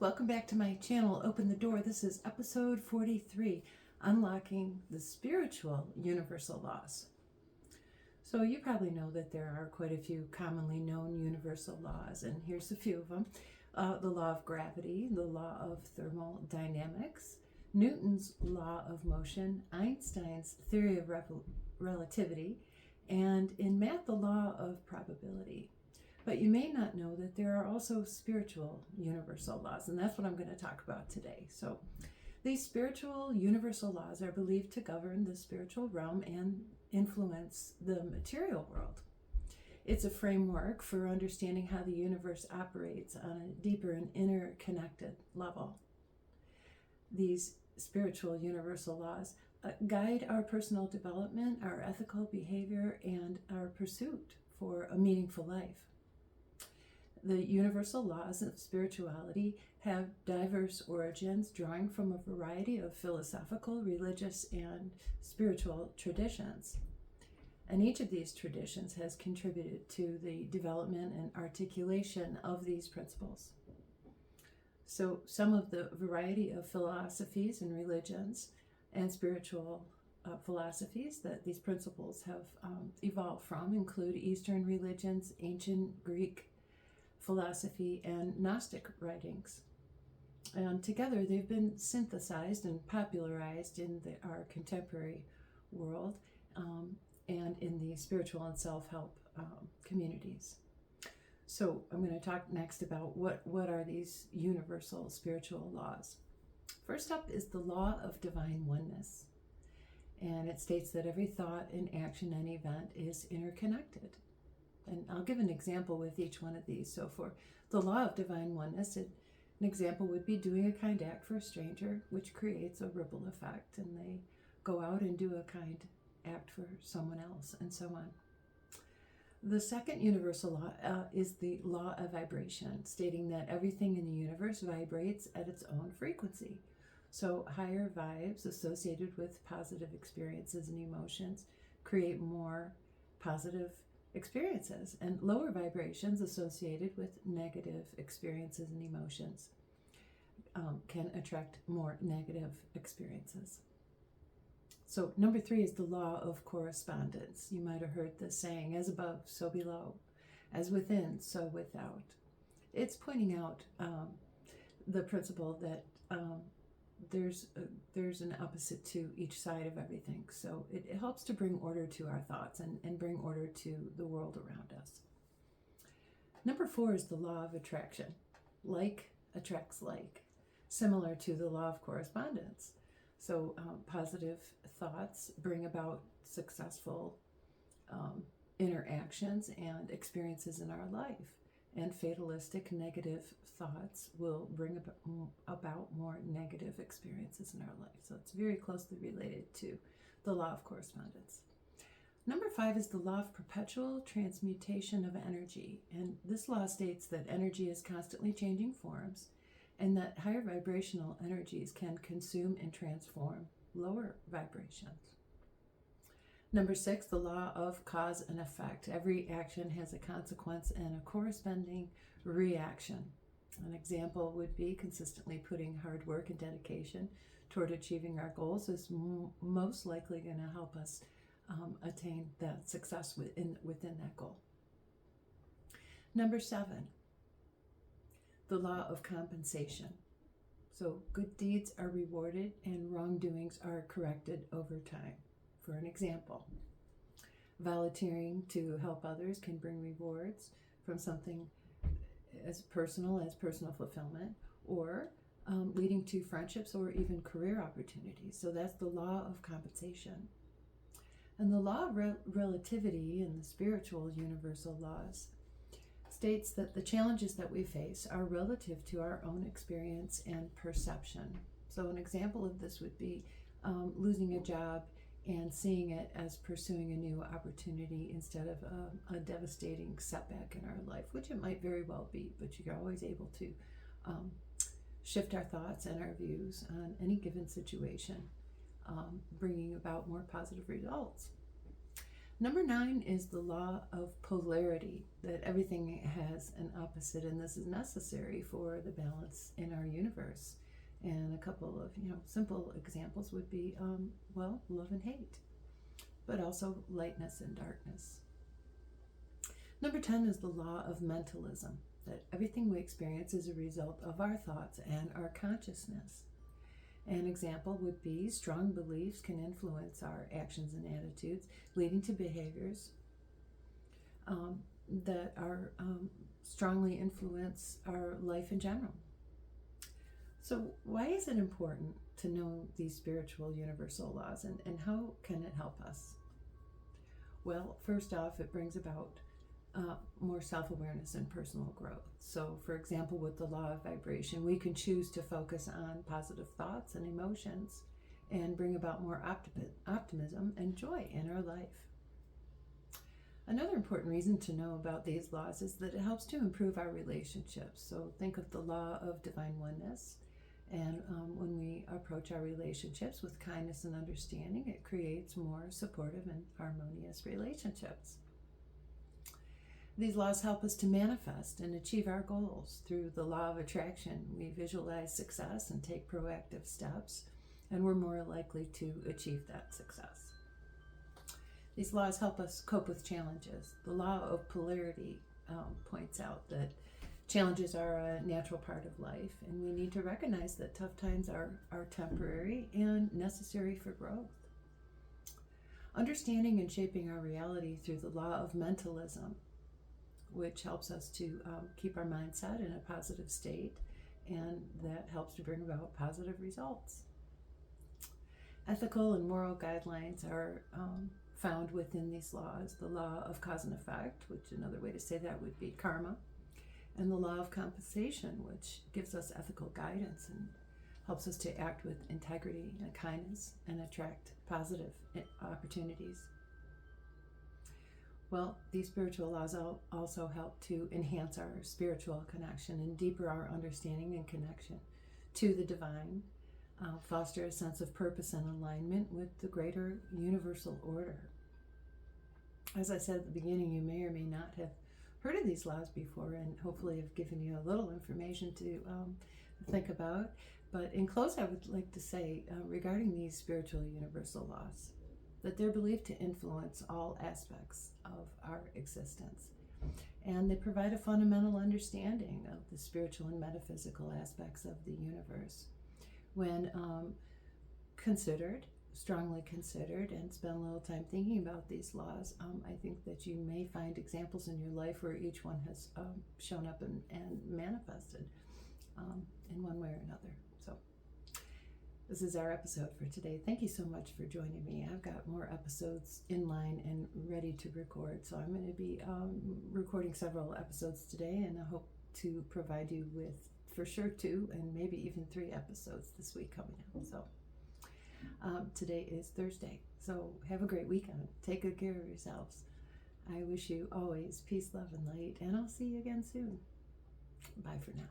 welcome back to my channel, Open the Door. This is episode 43, Unlocking the Spiritual Universal Laws. So you probably know that there are quite a few commonly known universal laws, and here's a few of them. The law of gravity, the law of thermodynamics, Newton's law of motion, Einstein's theory of relativity, and in math, the law of probability. But you may not know that there are also spiritual universal laws, and that's what I'm going to talk about today. So these spiritual universal laws are believed to govern the spiritual realm and influence the material world. It's a framework for understanding how the universe operates on a deeper and interconnected level. These spiritual universal laws guide our personal development, our ethical behavior, and our pursuit for a meaningful life. The universal laws of spirituality have diverse origins, drawing from a variety of philosophical, religious, and spiritual traditions. And each of these traditions has contributed to the development and articulation of these principles. So some of the variety of philosophies and religions and spiritual philosophies that these principles have evolved from include Eastern religions, ancient Greek philosophy, and Gnostic writings. And together they've been synthesized and popularized in our contemporary world and in the spiritual and self-help communities. So I'm going to talk next about what are these universal spiritual laws. First up is the Law of Divine Oneness. And it states that every thought and action and event is interconnected. And I'll give an example with each one of these. So for the Law of Divine Oneness, an example would be doing a kind act for a stranger, which creates a ripple effect, and they go out and do a kind act for someone else, and so on. The second universal law is the law of vibration, stating that everything in the universe vibrates at its own frequency. So higher vibes associated with positive experiences and emotions create more positive experiences, and lower vibrations associated with negative experiences and emotions can attract more negative experiences. So number 3 is the law of correspondence. You might have heard the saying, as above, so below, as within, so without. It's pointing out the principle that there's an opposite to each side of everything. So it helps to bring order to our thoughts and bring order to the world around us. Number 4 is the law of attraction. Like attracts like, similar to the law of correspondence. So positive thoughts bring about successful interactions and experiences in our life. And fatalistic negative thoughts will bring about more negative experiences in our life. So it's very closely related to the law of correspondence. Number 5 is the law of perpetual transmutation of energy. And this law states that energy is constantly changing forms, and that higher vibrational energies can consume and transform lower vibrations. Number 6, the law of cause and effect. Every action has a consequence and a corresponding reaction. An example would be consistently putting hard work and dedication toward achieving our goals is most likely going to help us attain that success within that goal. Number 7, the law of compensation. So good deeds are rewarded and wrongdoings are corrected over time. For an example, volunteering to help others can bring rewards from something as personal as personal fulfillment, or leading to friendships or even career opportunities. So that's the law of compensation. And the law of relativity in the spiritual universal laws states that the challenges that we face are relative to our own experience and perception. So an example of this would be losing a job and seeing it as pursuing a new opportunity instead of a devastating setback in our life, which it might very well be, but you're always able to shift our thoughts and our views on any given situation, bringing about more positive results. Number 9 is the law of polarity, that everything has an opposite, and this is necessary for the balance in our universe. And a couple of simple examples would be, love and hate, but also lightness and darkness. Number 10 is the law of mentalism, that everything we experience is a result of our thoughts and our consciousness. An example would be strong beliefs can influence our actions and attitudes, leading to behaviors that are strongly influence our life in general. So why is it important to know these spiritual universal laws, and how can it help us? Well, first off, it brings about more self-awareness and personal growth. So, for example, with the law of vibration, we can choose to focus on positive thoughts and emotions and bring about more optimism and joy in our life. Another important reason to know about these laws is that it helps to improve our relationships. So think of the law of divine oneness. And when we approach our relationships with kindness and understanding, it creates more supportive and harmonious relationships. These laws help us to manifest and achieve our goals. Through the law of attraction, we visualize success and take proactive steps, and we're more likely to achieve that success. These laws help us cope with challenges. The law of polarity points out that challenges are a natural part of life, and we need to recognize that tough times are temporary and necessary for growth. Understanding and shaping our reality through the law of mentalism, which helps us to keep our mindset in a positive state, and that helps to bring about positive results. Ethical and moral guidelines are found within these laws. The law of cause and effect, which another way to say that would be karma, and the law of compensation, which gives us ethical guidance and helps us to act with integrity and kindness and attract positive opportunities. Well, these spiritual laws also help to enhance our spiritual connection and deeper our understanding and connection to the divine, foster a sense of purpose and alignment with the greater universal order. As I said at the beginning, you may or may not have heard of these laws before, and hopefully have given you a little information to think about. But in close, I would like to say regarding these spiritual universal laws, that they're believed to influence all aspects of our existence. And they provide a fundamental understanding of the spiritual and metaphysical aspects of the universe. When strongly considered, and spend a little time thinking about these laws, I think that you may find examples in your life where each one has shown up and manifested in one way or another. So this is our episode for today. Thank you so much for joining me. I've got more episodes in line and ready to record. So I'm going to be recording several episodes today, and I hope to provide you with, for sure, 2 and maybe even 3 episodes this week coming out. So today is Thursday. So have a great weekend. Take good care of yourselves. I wish you always peace, love, and light, and I'll see you again soon. Bye for now.